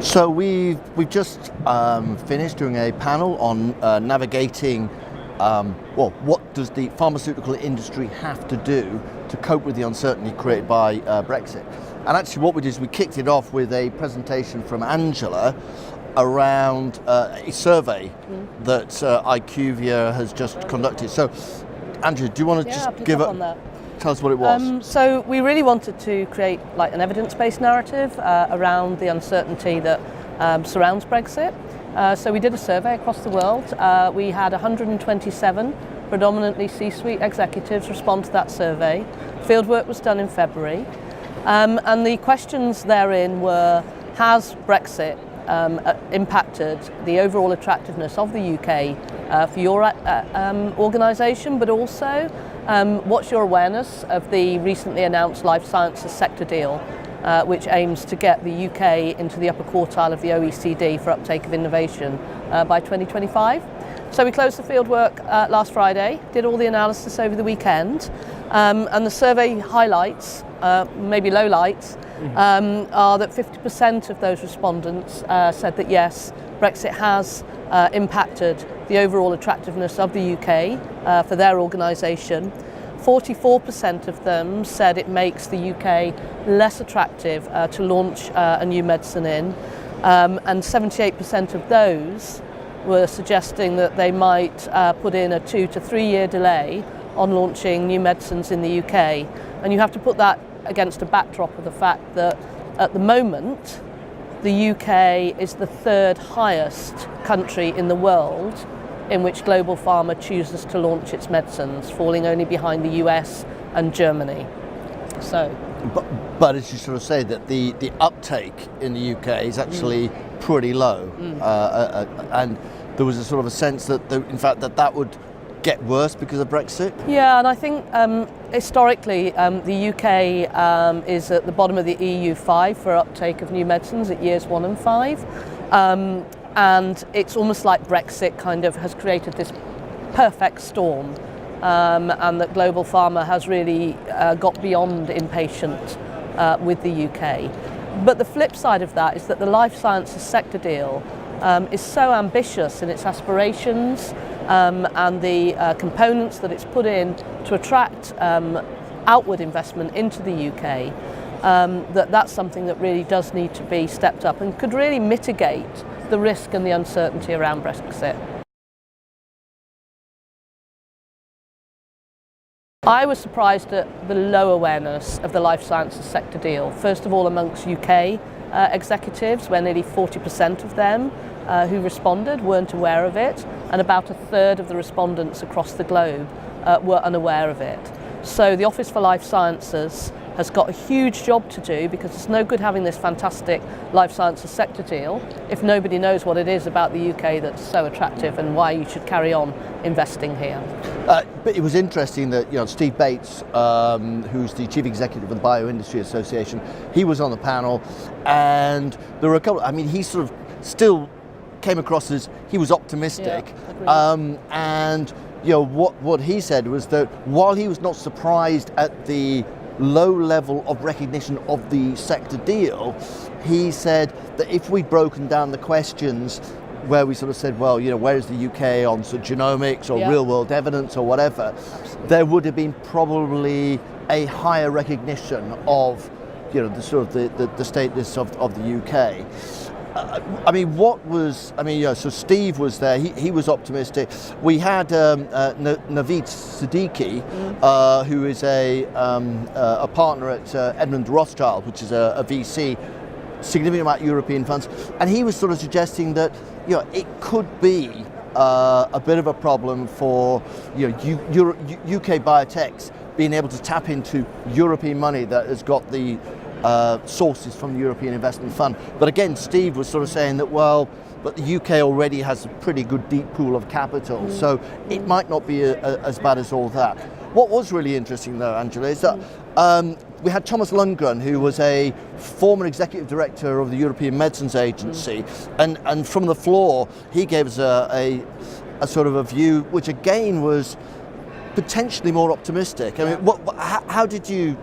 So we've just finished doing a panel on navigating what does the pharmaceutical industry have to do to cope with the uncertainty created by Brexit. And actually what we did is we kicked it off with a presentation from Angela around a survey that IQVIA has just conducted. So Angela, do you want to just tell us what it was? So we really wanted to create like an evidence-based narrative around the uncertainty that surrounds Brexit. So we did a survey across the world. We had 127 predominantly C-suite executives respond to that survey. Fieldwork was done in February. And the questions therein were, has Brexit impacted the overall attractiveness of the UK for your organisation, but also what's your awareness of the recently announced life sciences sector deal, which aims to get the UK into the upper quartile of the OECD for uptake of innovation by 2025. So we closed the fieldwork last Friday, did all the analysis over the weekend, and the survey highlights, maybe lowlights, are that 50% of those respondents said that yes, Brexit has impacted the overall attractiveness of the UK for their organisation. 44% of them said it makes the UK less attractive to launch a new medicine in, and 78% of those were suggesting that they might put in a 2 to 3 year delay on launching new medicines in the UK. And you have to put that against a backdrop of the fact that at the moment the UK is the third highest country in the world in which global pharma chooses to launch its medicines, falling only behind the US and Germany. So, but as you sort of say, that the uptake in the UK is actually pretty low, and there was a sort of a sense that in fact that would get worse because of Brexit. Yeah, and I think historically the UK is at the bottom of the EU5 for uptake of new medicines at years 1 and 5. And it's almost like Brexit kind of has created this perfect storm, and that global pharma has really got beyond impatient with the UK. But the flip side of that is that the life sciences sector deal is so ambitious in its aspirations and the components that it's put in to attract outward investment into the UK, that's something that really does need to be stepped up and could really mitigate the risk and the uncertainty around Brexit. I was surprised at the low awareness of the life sciences sector deal. First of all, amongst UK executives, where nearly 40% of them who responded weren't aware of it, and about a third of the respondents across the globe were unaware of it. So the Office for Life Sciences has got a huge job to do, because it's no good having this fantastic life sciences sector deal if nobody knows what it is about the UK that's so attractive and why you should carry on investing here. But it was interesting that Steve Bates, who's the chief executive of the Bioindustry Association, he was on the panel, and there were a couple. I mean, he sort of still came across as he was optimistic, and what he said was that while he was not surprised at the low level of recognition of the sector deal, he said that if we'd broken down the questions where we sort of said, well, where is the UK on sort of genomics or real world evidence or whatever, there would have been probably a higher recognition of the sort of the status of the UK. So Steve was there, he was optimistic. We had Naveed Siddiqui, who is a partner at Edmund Rothschild, which is a VC, significant amount of European funds, and he was sort of suggesting that it could be a bit of a problem for UK biotechs being able to tap into European money that has got the sources from the European Investment Fund. But again, Steve was sort of saying that, but the UK already has a pretty good deep pool of capital, so it might not be as bad as all that. What was really interesting though, Angela, is that we had Thomas Lundgren, who was a former executive director of the European Medicines Agency, and from the floor he gave us a sort of a view which again was potentially more optimistic. I mean, how did you...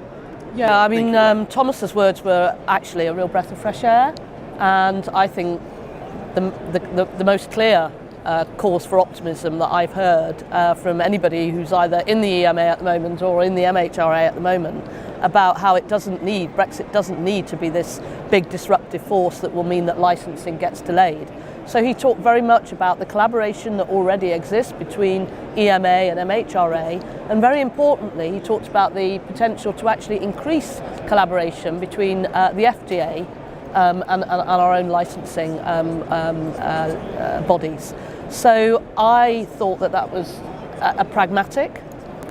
Yeah, I mean, Thomas's words were actually a real breath of fresh air. And I think the most clear cause for optimism that I've heard from anybody who's either in the EMA at the moment or in the MHRA at the moment about how Brexit doesn't need to be this big disruptive force that will mean that licensing gets delayed. So he talked very much about the collaboration that already exists between EMA and MHRA, and very importantly, he talked about the potential to actually increase collaboration between the FDA and our own licensing bodies. So I thought that was a pragmatic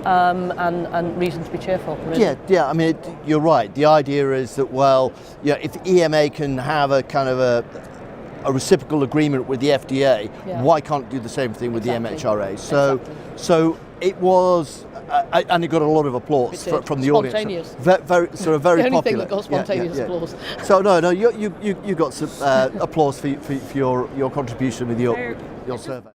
and reason to be cheerful. Really. Yeah. I mean, you're right. The idea is that, well, if EMA can have a kind of a reciprocal agreement with the FDA, why can't it do the same thing with the MHRA? So it was, and it got a lot of applause from the audience. Very sort of very the only popular. thing that got spontaneous applause. So no, you got some applause for your contribution with your survey.